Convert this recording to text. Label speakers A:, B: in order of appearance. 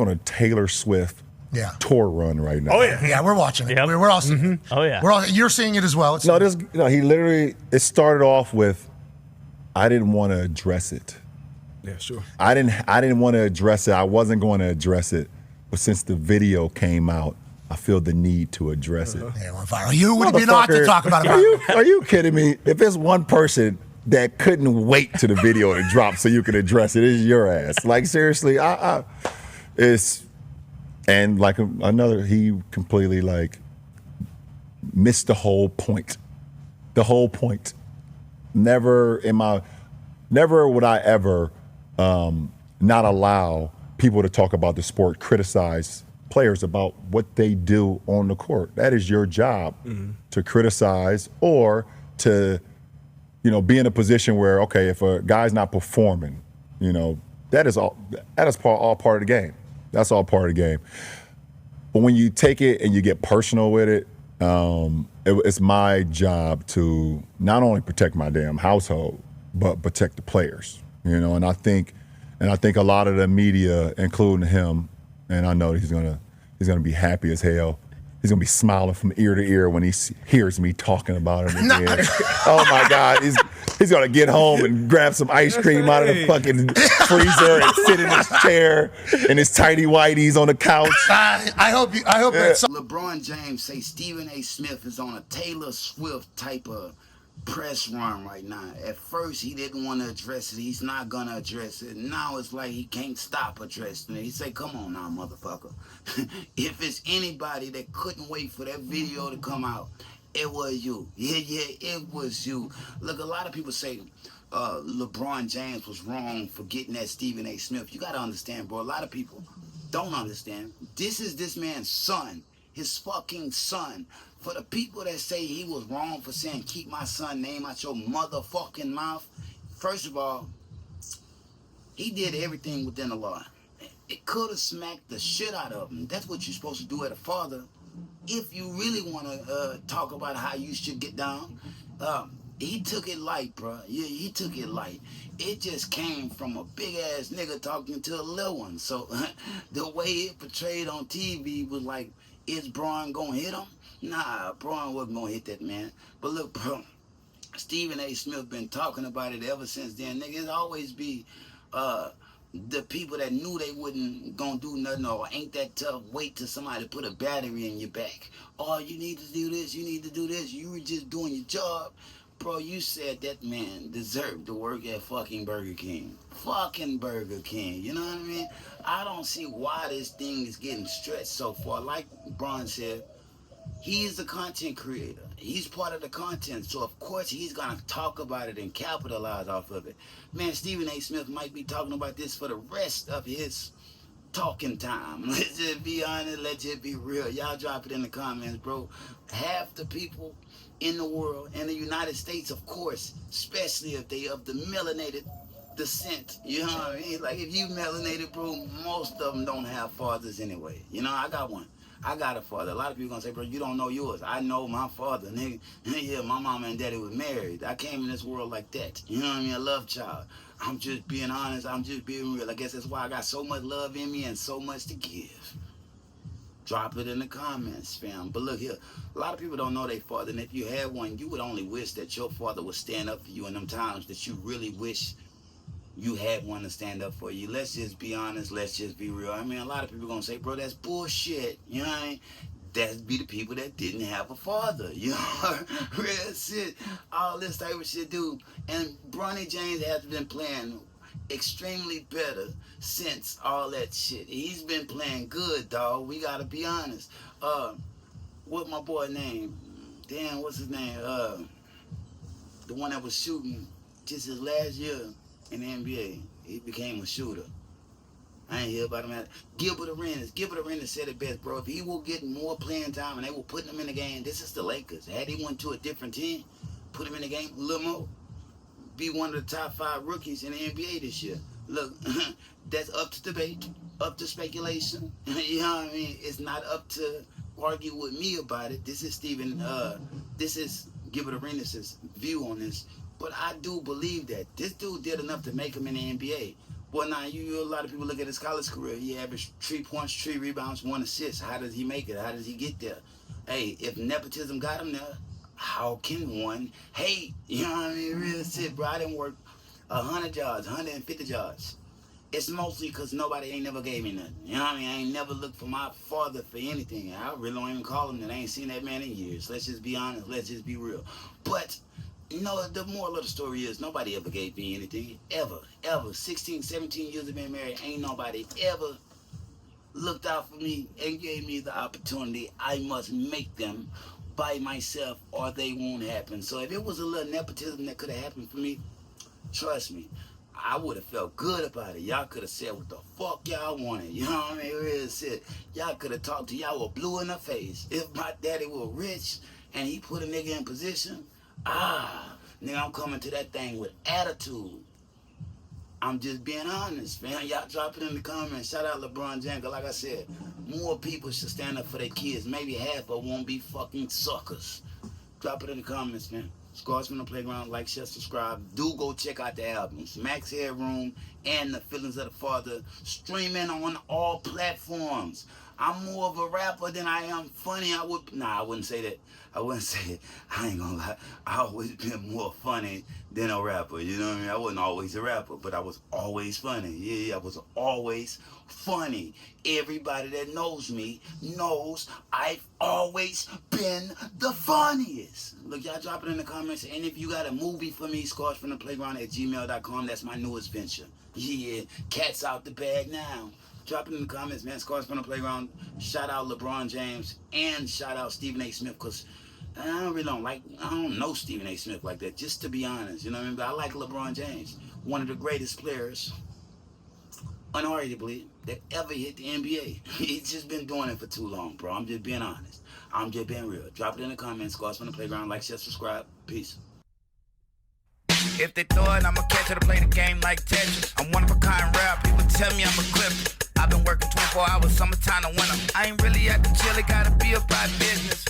A: on a Taylor Swift tour run right now.
B: Oh yeah,
C: yeah, we're watching it. Yep. We're all seeing it.
B: Oh yeah,
C: you're seeing it as well. It's
A: he literally. It started off with, I didn't want to address it.
D: Yeah, sure.
A: I didn't want to address it. I wasn't going to address it, but since the video came out, I feel the need to address it.
C: Yeah, on fire. You would be not to talk about it.
A: Are you kidding me? If there's one person that couldn't wait to the video to drop so you could address it, it's your ass. Like seriously, it's. And like another, he completely like missed the whole point. The whole point. Never would I ever not allow people to talk about the sport, criticize players about what they do on the court. That is your job, to criticize or to, be in a position where, okay, if a guy's not performing, that is all part of the game. That's all part of the game. But when you take it and you get personal with it, it's my job to not only protect my damn household, but protect the players. And I think a lot of the media, including him, and I know he's gonna be happy as hell. He's gonna be smiling from ear to ear when he hears me talking about it again. Oh my God, he's gonna get home and grab some ice cream out of the fucking freezer and sit in his chair in his tighty whities on the couch.
C: I hope that's
E: LeBron James say Stephen A. Smith is on a Taylor Swift type of press run right now. At first he didn't want to address it. He's not gonna address it. Now it's like he can't stop addressing it. He say, come on now, motherfucker. If it's anybody that couldn't wait for that video to come out, it was you. Yeah, it was you. Look, a lot of people say LeBron James was wrong for getting at Stephen A. Smith. You gotta understand, bro, a lot of people don't understand. This is this man's son, his fucking son. For the people that say he was wrong for saying, keep my son name out your motherfucking mouth, first of all, he did everything within the law. It could have smacked the shit out of him. That's what you're supposed to do as a father. If you really want to talk about how you should get down, he took it light, bro. Yeah, he took it light. It just came from a big-ass nigga talking to a little one. So the way it portrayed on TV was like, is Braun going to hit him? Nah, Braun wasn't going to hit that man. But look, bro, Stephen A. Smith been talking about it ever since then. Nigga, it always be the people that knew they wasn't going to do nothing or ain't that tough, wait till somebody put a battery in your back. Oh, you need to do this, you need to do this. You were just doing your job. Bro, you said that man deserved to work at fucking Burger King. Fucking Burger King, you know what I mean? I don't see why this thing is getting stretched so far. Like Bron said, he is the content creator. He's part of the content. So, of course, he's going to talk about it and capitalize off of it. Man, Stephen A. Smith might be talking about this for the rest of his talking time. Let's just be honest. Let's just be real. Y'all drop it in the comments, bro. Half the people in the world, and the United States, of course, especially if they of the melanated descent, you know what I mean? Like, if you melanated, bro, most of them don't have fathers anyway. You know, I got one. I got a father. A lot of people gonna say, bro, you don't know yours. I know my father, nigga. Yeah, my mama and daddy was married. I came in this world like that. You know what I mean? A love child. I'm just being honest. I'm just being real. I guess that's why I got so much love in me and so much to give. Drop it in the comments, fam. But look here, a lot of people don't know their father, and if you had one, you would only wish that your father would stand up for you in them times that you really wish you had one to stand up for you. Let's just be honest. Let's just be real. I mean, a lot of people gonna say, bro, that's bullshit. You know what I mean? That'd be the people that didn't have a father. You know, real shit. All this type of shit, dude. And Bronny James has been playing extremely better since all that shit. He's been playing good, dog. We gotta be honest. What my boy name? Damn, what's his name? The one that was shooting just his last year in the NBA. He became a shooter. I ain't hear about him. Gilbert Arenas. Gilbert Arenas said it best, bro. If he will get more playing time and they will put him in the game, this is the Lakers. Had he went to a different team, put him in the game a little more, be one of the top 5 rookies in the NBA this year. Look, that's up to debate, up to speculation. You know what I mean? It's not up to argue with me about it. This is this is Gilbert Arenas' view on this. But I do believe that this dude did enough to make him in the NBA. Well, now a lot of people look at his college career. He averaged 3 points, 3 rebounds, 1 assist. How does he make it? How does he get there? Hey, if nepotism got him there, how can one hate? You know what I mean? Real shit, bro. I didn't work 100 yards, 150 yards. It's mostly because nobody ain't never gave me nothing. You know what I mean? I ain't never looked for my father for anything. I really don't even call him that. I ain't seen that man in years. Let's just be honest. Let's just be real. But the moral of the story is nobody ever gave me anything. Ever. 16, 17 years of being married, ain't nobody ever looked out for me and gave me the opportunity. I must make them by myself or they won't happen. So if it was a little nepotism that could have happened for me, trust me, I would have felt good about it. Y'all could have said what the fuck y'all wanted. You know what I mean? Real shit. Y'all could have talked to y'all with blue in the face. If my daddy was rich and he put a nigga in position, nigga, I'm coming to that thing with attitude. I'm just being honest, man. Y'all drop it in the comments. Shout out Lebron James. Like I said, more people should stand up for their kids. Maybe half of won't be fucking suckers. Drop it in the comments, man. Scars from the Playground. Like, share, subscribe. Do go check out the albums. Max Headroom and The Feelings of the Father. Streaming on all platforms. I'm more of a rapper than I am funny. I wouldn't say that. I wouldn't say it. I ain't gonna lie. I always been more funny than a rapper. You know what I mean? I wasn't always a rapper, but I was always funny. Yeah, I was always funny. Everybody that knows me knows I've always been the funniest. Look, y'all drop it in the comments. And if you got a movie for me, scarsfromtheplayground@gmail.com. That's my newest venture. Yeah, cat's out the bag now. Drop it in the comments, man. Scars from the Playground. Shout out LeBron James and shout out Stephen A. Smith, because I don't know Stephen A. Smith like that, just to be honest. You know what I mean? But I like LeBron James, one of the greatest players, unarguably, that ever hit the NBA. He's just been doing it for too long, bro. I'm just being honest. I'm just being real. Drop it in the comments. Scars from the Playground. Like, share, subscribe. Peace.
B: If they throw it, I'ma catch it to play the game like Tetris. I'm one of a kind rap, people tell me I'm a clip. I've been working 24 hours, summertime to winter. I ain't really at the chill, it gotta be about business.